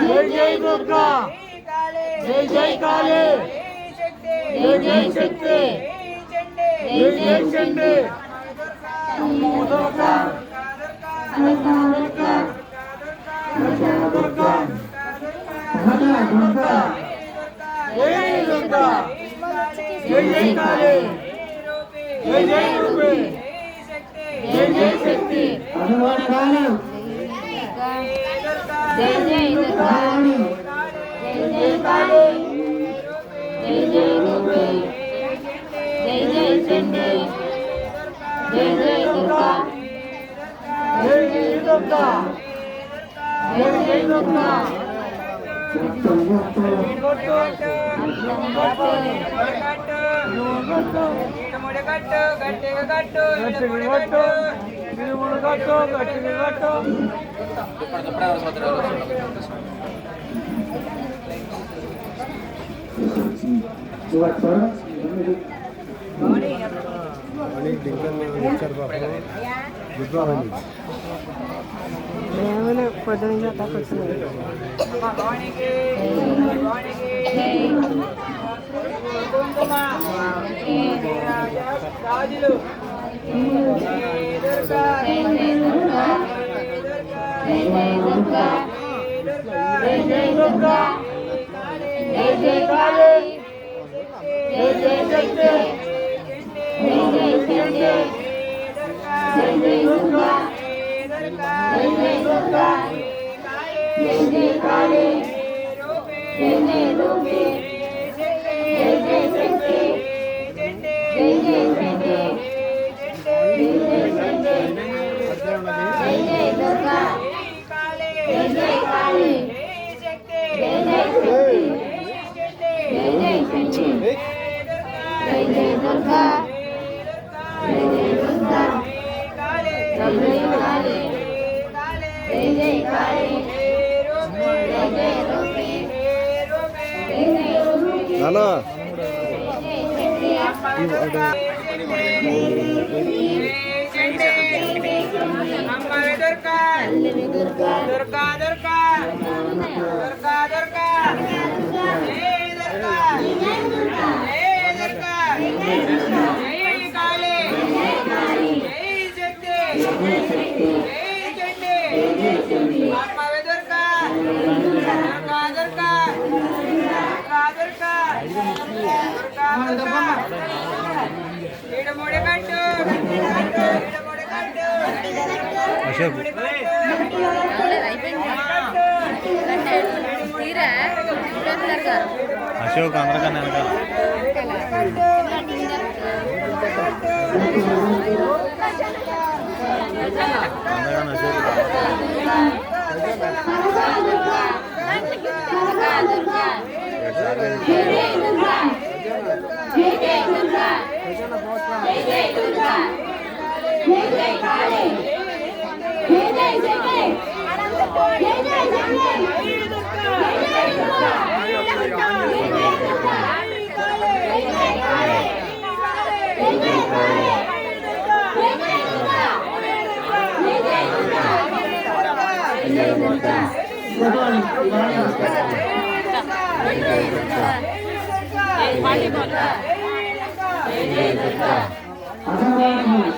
జై జై దుర్గా జై జై కాళీ జై జై శక్తి జై జై చండి దుర్గా దుర్గా దుర్గా దుర్గా జై దుర్గా జై జై కాళీ జై జై రూపే జై జై శక్తి జై జై దుర్గా జై జై కాళీ జై జై రూపే జై జై చండి జై జై దుర్గా జై జై దుర్గా జై జై దుర్గా ఏమైనా పొద్దున కూర్చున్నాయి రాజులు జై జై దుర్గా జై జై కాళీ జై జై శక్తి జై జై చండి జై జై దుర్గా జై జై దుర్గా జై జై కాళీ జై జై రూపే జై జై శక్తి జై జై చండి జై జై చండి జై జై దుర్గా జై జై కాళీ జై జై శక్తి జై జై చండి జై జై దుర్గా జై జై దుర్గా జై జై కాళీ జై జై కాళీ జై జై రూపే జై జై రూపే నానా దుర్గా దుర్గా దుర్గా దుర్గా దుర్గా దుర్గా జై దుర్గా జై దుర్గా జై కాళీ జై శక్తి జై చండి అమ్మ దుర్గా దుర్గా దుర్గా దుర్గా దుర్గా దుర్గా ఏడుమూడి కట్టు ఏడుమూడి కట్టు అశోక్ అశోక్ అందరికన్నా వెనకాల అందరికన్నా